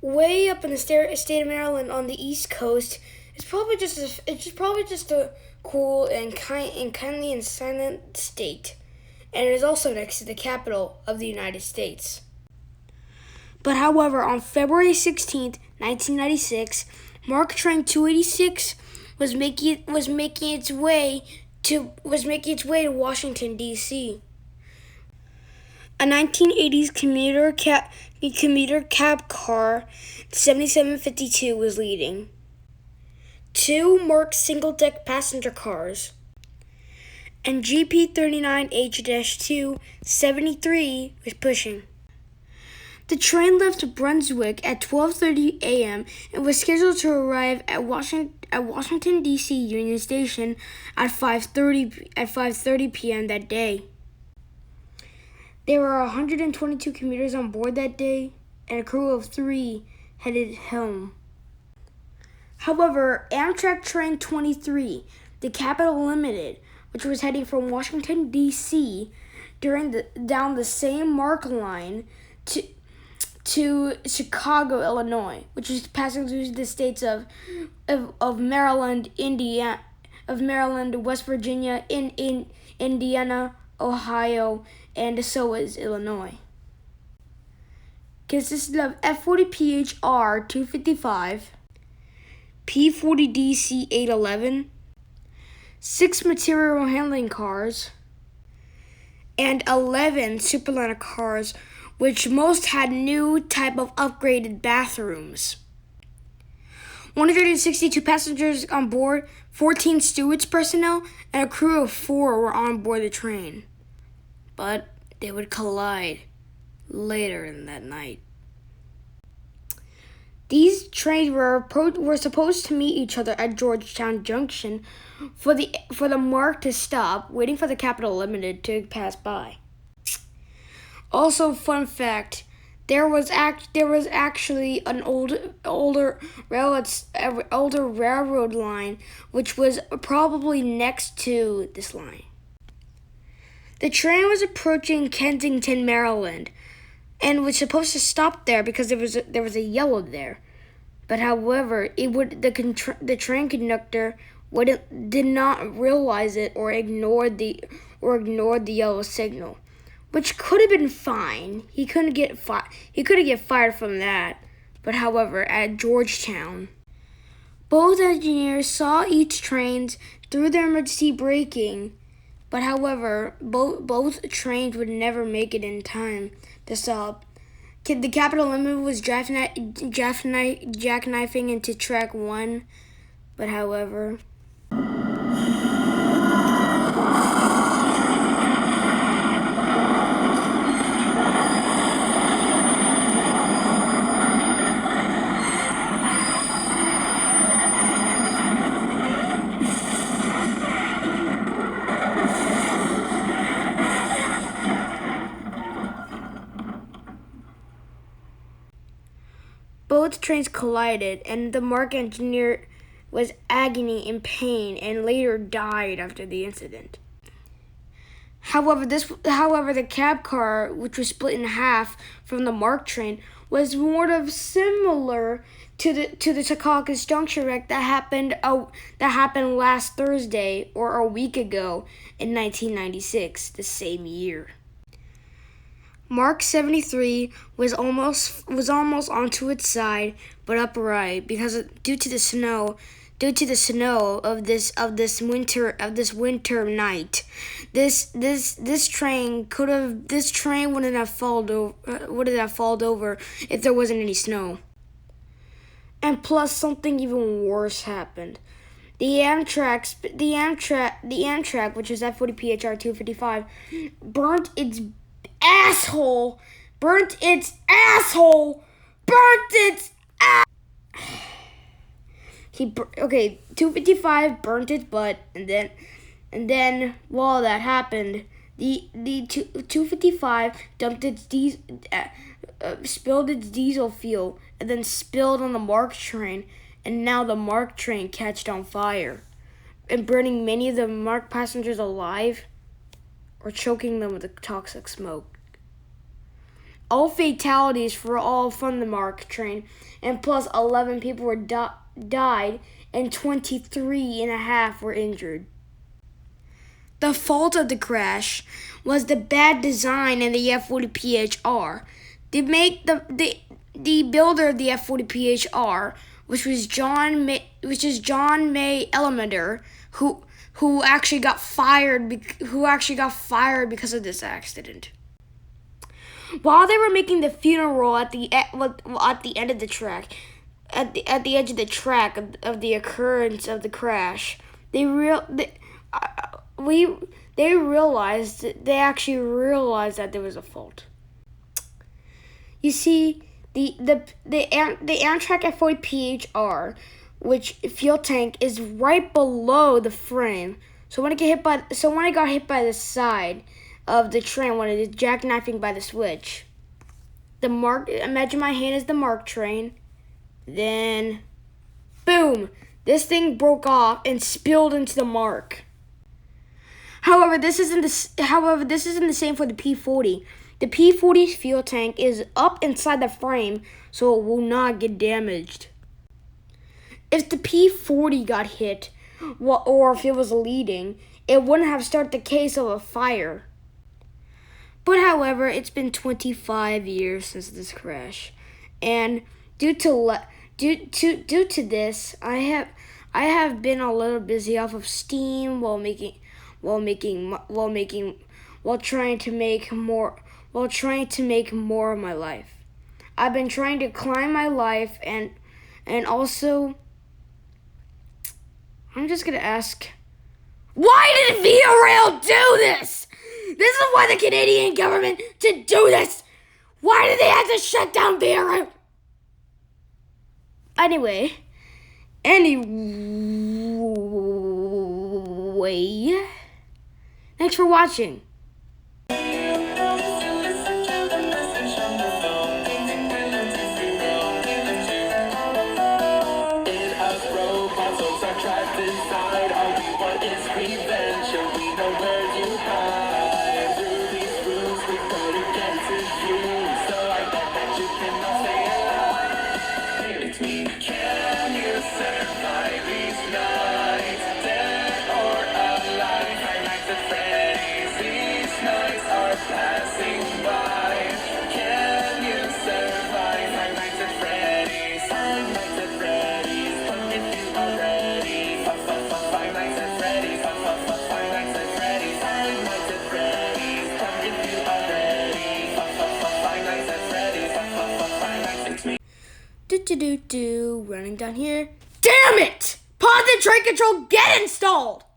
way up in the state of Maryland on the East Coast. It's probably just a cool and kindly and silent state, and it is also next to the capital of the United States. But however, on February 16th, 1996, Mark Train 286 was making its way to Washington D.C. A 1980s commuter cab car, 7752, was leading. Two Mark single-deck passenger cars and GP39H-2 73 was pushing. The train left Brunswick at 12:30 a.m. and was scheduled to arrive at Washington D.C. Union Station at 5:30 p.m. that day. There were 122 commuters on board that day, and a crew of 3 headed home. However, Amtrak Train 23, the Capital Limited, which was heading from Washington D.C. down the same Mark line to Chicago, Illinois, which is passing through the states of Maryland, West Virginia, Indiana, Ohio, and so is Illinois. Consisted of F40PHR 255, P40DC 811, 6 material handling cars, and 11 Superliner cars, which most had new type of upgraded bathrooms. 162 passengers on board, 14 stewards personnel, and a crew of 4 were on board the train. But they would collide later in that night. These trains were supposed to meet each other at Georgetown Junction for the Mark to stop, waiting for the Capital Limited to pass by. Also, fun fact: there was actually an older railroad line which was probably next to this line. The train was approaching Kensington, Maryland, and was supposed to stop there because there was a yellow there. But however, the train conductor did not realize it or ignored the yellow signal, which could have been fine. He couldn't get fired from that. But however, at Georgetown, both engineers saw each train through their emergency braking. But however, both trains would never make it in time to stop. The Capital Limited was jackknifing into track 1, but however, both trains collided, and the Mark engineer was agony in pain and later died after the incident. However, the cab car, which was split in half from the Mark train, was sort of similar to the Secaucus Junction wreck that happened last Thursday or a week ago in 1996, the same year. Mark 73 was almost onto its side, but upright due to the snow of this winter night. This train wouldn't have fallen over if there wasn't any snow. And plus, something even worse happened. The Amtrak, which was F40PHR 255, burnt its asshole. 255 burnt its butt, and then while that happened, the 255 spilled its diesel fuel and then spilled on the Mark train, and now the Mark train catched on fire and burning many of the Mark passengers alive or choking them with the toxic smoke. all fatalities for all from the MARC train, and plus 11 people were died and 23 and a half were injured. The fault of the crash was the bad design in the F40PHR. The builder of the F40PHR, which is John May Elemander, who actually got fired because of this accident. While they were making the funeral at the end of the track, at the edge of the track of the occurrence of the crash, they actually realized that there was a fault. You see, the Amtrak F40PHR, which fuel tank, is right below the frame. So when it got hit by the side of the train, when it is jackknifing by the switch, imagine my hand is the MARC train, then boom, this thing broke off and spilled into the MARC. However, this isn't the same for the P40. The P40's fuel tank is up inside the frame, so it will not get damaged. If the P40 got hit, or if it was leading, it wouldn't have started the case of a fire. But however, it's been 25 years since this crash, and due to this, I have been a little busy off of steam while trying to make more of my life. I've been trying to climb my life, and also I'm just gonna ask, why did Via Rail do this? This is why the Canadian government did do this. Why did they have to shut down Via Rail? Anyway, thanks for watching. Running down here. Damn it! Pause and train control get installed!